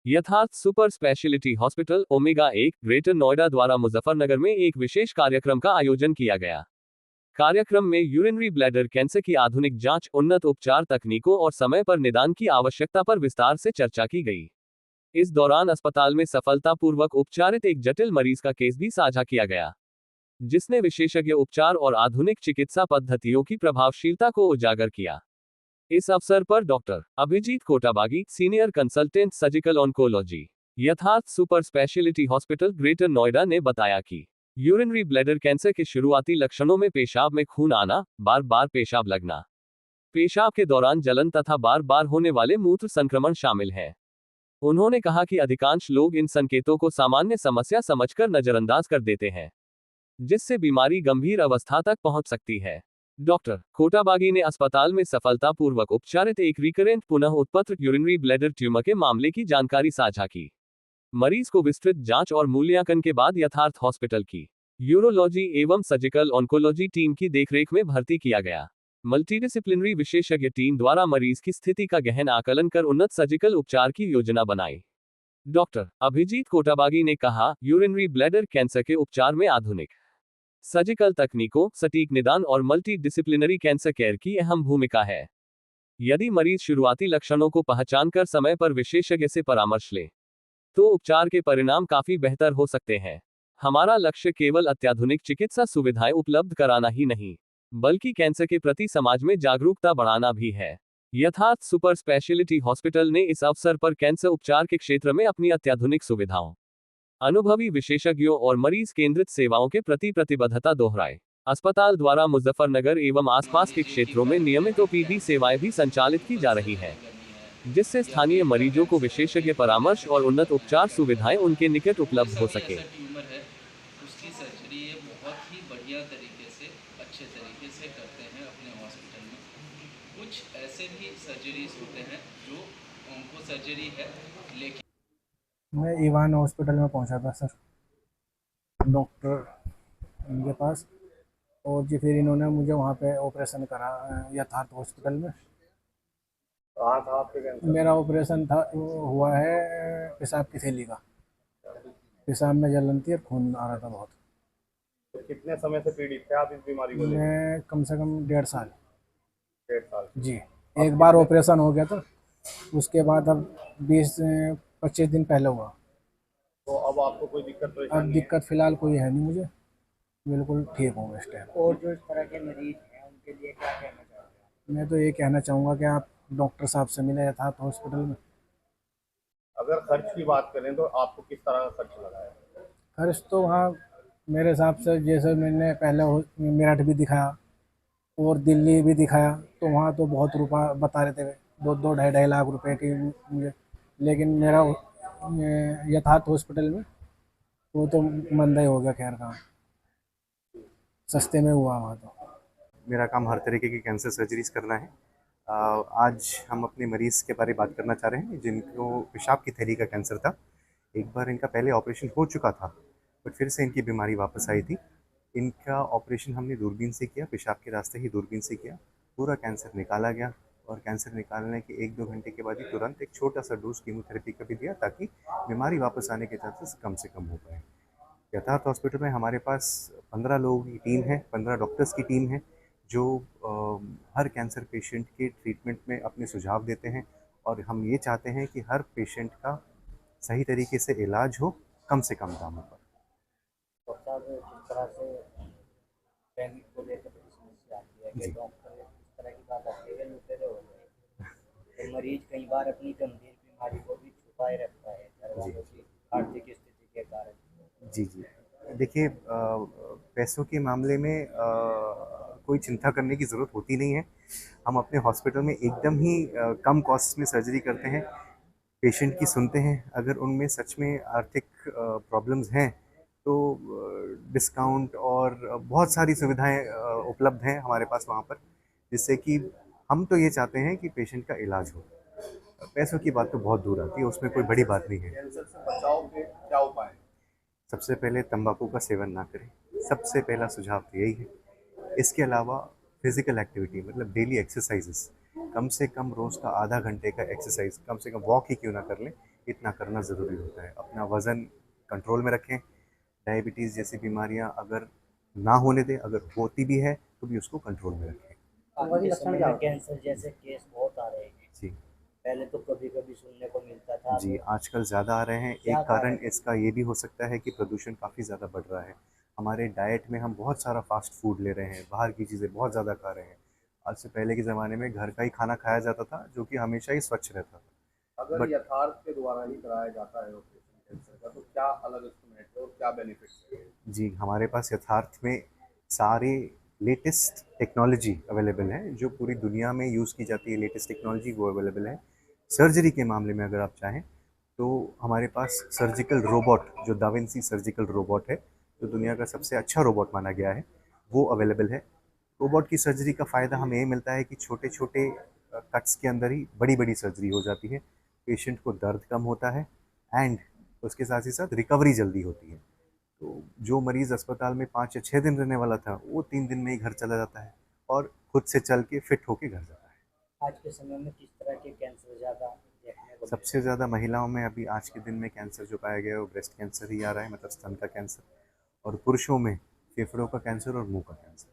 यथार्थ super speciality hospital omega 1 greater Noida द्वारा मुजफ्फरनगर में एक विशेष कार्यक्रम का आयोजन किया गया। कार्यक्रम में यूरिनरी ब्लैडर कैंसर की आधुनिक जांच, उन्नत उपचार तकनीकों और समय पर निदान की आवश्यकता पर विस्तार से चर्चा की गई। इस दौरान अस्पताल में सफलतापूर्वक उपचारित एक जटिल मरीज का केस भी साझा किया गया, जिसने विशेषज्ञ उपचार और आधुनिक चिकित्सा पद्धतियों की प्रभावशीलता को उजागर किया। इस अवसर पर doctor Abhijeet Kotabagi, senior consultant surgical oncology, Yatharth super speciality hospital greater Noida ने बताया कि यूरिनरी ब्लैडर कैंसर के शुरुआती लक्षणों में पेशाब में खून आना, बार बार पेशाब लगना, पेशाब के दौरान जलन तथा बार बार होने वाले मूत्र संक्रमण शामिल हैं। उन्होंने कहा कि अधिकांश लोग इन संकेतों को सामान्य समस्या समझकर नजरअंदाज कर देते हैं, जिससे बीमारी गंभीर अवस्था तक पहुंच सकती है। डॉक्टर कोटाबागी ने अस्पताल में सफलतापूर्वक उपचारित एक रिकरेंट पुनः उत्पन्न यूरिनरी ब्लैडर ट्यूमर के मामले की जानकारी साझा की। मरीज को विस्तृत जांच और मूल्यांकन के बाद यथार्थ हॉस्पिटल की यूरोलॉजी एवं सर्जिकल ऑन्कोलॉजी टीम की देखरेख में भर्ती किया गया। मल्टीडिसिप्लिनरी विशेषज्ञ टीम द्वारा मरीज की स्थिति का गहन आकलन कर उन्नत सर्जिकल उपचार की योजना बनाई। डॉक्टर अभिजीत कोटाबागी ने कहा, यूरिनरी ब्लैडर कैंसर के उपचार में आधुनिक सर्जिकल तकनीकों, सटीक निदान और मल्टी डिसिप्लिनरी कैंसर केयर की अहम भूमिका है। यदि मरीज शुरुआती लक्षणों को पहचानकर समय पर विशेषज्ञ से परामर्श ले, तो उपचार के परिणाम काफी बेहतर हो सकते हैं। हमारा लक्ष्य केवल अत्याधुनिक चिकित्सा सुविधाएं उपलब्ध कराना ही नहीं, बल्कि कैंसर के प्रति समाज में जागरूकता बढ़ाना भी है। यथार्थ सुपर स्पेशलिटी हॉस्पिटल ने इस अवसर पर कैंसर उपचार के क्षेत्र में अपनी अत्याधुनिक सुविधाओं, अनुभवी विशेषज्ञों और मरीज केंद्रित सेवाओं के प्रति प्रतिबद्धता दोहराई। अस्पताल द्वारा मुजफ्फरनगर एवं आसपास के क्षेत्रों में नियमित ओपीडी सेवाएं भी संचालित की जा रही हैं, जिससे स्थानीय मरीजों को विशेषज्ञ परामर्श और उन्नत उपचार सुविधाएं उनके निकट उपलब्ध हो सके। ट्यूमर है उसकी सर्जरी ये बहुत ही बढ़िया तरीके से, अच्छे तरीके से करते हैं अपने हॉस्पिटल में। कुछ ऐसे भी सर्जरीज होते हैं जो ऑन्को सर्जरी है, लेकिन मैं ईवान हॉस्पिटल में पहुंचा था सर, डॉक्टर इनके पास, और जी फिर इन्होंने मुझे वहाँ पे ऑपरेशन करा यथार्थ हॉस्पिटल में। कहाँ था आपके कैंसर? मेरा ऑपरेशन था हुआ है पेशाब की थैली का। पेशाब में जलन थी और खून आ रहा था बहुत। तो कितने समय से पीड़ित थे आप इस बीमारी को लेकर? मैं कम से कम 1.5 साल। 1.5 साल जी, एक बार ऑपरेशन हो गया था, उसके बाद अब 20-25 दिन पहले हुआ। तो अब आपको कोई दिक्कत अब परेशानी है? दिक्कत फिलहाल कोई है नहीं मुझे, बिल्कुल ठीक हूँ इस टाइम। और जो इस तरह के मरीज हैं उनके लिए क्या कहना चाहोगे? मैं तो ये कहना चाहूँगा कि आप डॉक्टर साहब से मिले यथार्थ हॉस्पिटल में। अगर खर्च की बात करें तो आपको किस तरह का खर्च लगा है? खर्च तो वहाँ मेरे हिसाब से, जैसे मैंने पहले मेरठ भी दिखाया और दिल्ली भी दिखाया, तो वहाँ तो बहुत रुपया बता रहे थे, 2-2 ढाई लाख रुपए की मुझे। लेकिन मेरा यथार्थ हॉस्पिटल में वो तो मंदा ही हो गया। खैर काम सस्ते में हुआ वहाँ तो। मेरा काम हर तरीके की कैंसर सर्जरीज करना है। आज हम अपने मरीज़ के बारे में बात करना चाह रहे हैं जिनको पेशाब की थैली का कैंसर था। एक बार इनका पहले ऑपरेशन हो चुका था, बट फिर से इनकी बीमारी वापस आई थी। इनका ऑपरेशन हमने दूरबीन से किया, पेशाब के रास्ते ही दूरबीन से किया। पूरा कैंसर निकाला गया और कैंसर निकालने के 1-2 घंटे के बाद ही तुरंत एक छोटा सा डोज कीमोथेरेपी का भी दिया, ताकि बीमारी वापस आने के चांसेस कम से कम हो पाए। यथार्थ हॉस्पिटल में हमारे पास 15 लोगों की टीम है, 15 डॉक्टर्स की टीम है, जो हर कैंसर पेशेंट के ट्रीटमेंट में अपने सुझाव देते हैं। और हम ये चाहते हैं कि हर पेशेंट का सही तरीके से इलाज हो, कम से कम दामों पर। डॉक्टर साहब, जिस तरह से ट्रेनिंग को लेकर समस्या आती है कि डॉक्टर इस तरह की बात आती है लुटेरे हो गए, तो मरीज कई बार अपनी गंभीर बीमारी को भी छुपाए रखता है घर वालों की आर्थिक स्थिति के कारण। जी जी, देखिए, पैसों के मामले में कोई चिंता करने की ज़रूरत होती नहीं है। हम अपने हॉस्पिटल में एकदम ही कम कॉस्ट में सर्जरी करते हैं, पेशेंट की सुनते हैं। अगर उनमें सच में आर्थिक प्रॉब्लम्स हैं तो डिस्काउंट और बहुत सारी सुविधाएं उपलब्ध हैं हमारे पास वहाँ पर, जिससे कि हम तो ये चाहते हैं कि पेशेंट का इलाज हो। पैसों की बात तो बहुत दूर आती है, उसमें कोई बड़ी बात नहीं है। कैंसर से बचाव के क्या उपाय हैं? सबसे पहले तंबाकू का सेवन ना करें, सबसे पहला सुझाव तो यही है। इसके अलावा फिजिकल एक्टिविटी मतलब डेली एक्सरसाइजेस, कम से कम रोज़ का आधा घंटे का एक्सरसाइज, कम से कम वॉक ही क्यों ना कर लें, इतना करना ज़रूरी होता है। अपना वज़न कंट्रोल में रखें। डायबिटीज़ जैसी बीमारियां अगर ना होने दें, अगर होती भी है तो भी उसको कंट्रोल में रखें। आज के समय में कैंसर जैसे केस बहुत आ रहे हैं। जी पहले तो कभी कभी सुनने को मिलता था, जी, अब आजकल ज़्यादा आ रहे हैं। क्या एक कारण कारण है? इसका ये भी हो सकता है कि प्रदूषण काफ़ी ज़्यादा बढ़ रहा है। हमारे डाइट में हम बहुत सारा फास्ट फूड ले रहे हैं, बाहर की चीज़ें बहुत ज़्यादा खा रहे हैं। आज से पहले के ज़माने में घर का ही खाना खाया जाता था, जो कि हमेशा ही स्वच्छ रहता था। अगर बट यथार्थ के द्वारा ही कराया जाता है ऑपरेशन कैंसर का, तो क्या अलग इसमें है और क्या बेनिफिट्स है? जी, हमारे पास यथार्थ में सारे लेटेस्ट टेक्नोलॉजी अवेलेबल है, जो पूरी दुनिया में यूज़ की जाती है। लेटेस्ट टेक्नोलॉजी वो अवेलेबल है। सर्जरी के मामले में अगर आप चाहें तो हमारे पास सर्जिकल रोबोट, जो दाविंसी सर्जिकल रोबोट है, जो दुनिया का सबसे अच्छा रोबोट माना गया है, वो अवेलेबल है। रोबोट की सर्जरी का फ़ायदा हमें ये मिलता है कि छोटे छोटे कट्स के अंदर ही बड़ी बड़ी सर्जरी हो जाती है। पेशेंट को दर्द कम होता है एंड उसके साथ ही साथ रिकवरी जल्दी होती है। तो जो मरीज़ अस्पताल में 5 या 6 दिन रहने वाला था, वो 3 दिन में ही घर चला जाता है और खुद से चल के फिट होके घर जाता है। आज के समय में किस तरह के कैंसर ज़्यादा देखने को मिल रहे सबसे ज़्यादा महिलाओं में अभी आज के दिन में कैंसर जो पाया गया है, वो ब्रेस्ट कैंसर ही आ रहा है, मतलब स्तन का कैंसर। और पुरुषों में फेफड़ों का कैंसर और मुंह का कैंसर।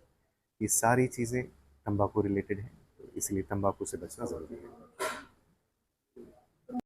ये सारी चीज़ें तंबाकू रिलेटेड हैं, तो इसलिए तंबाकू से बचना ज़रूरी है।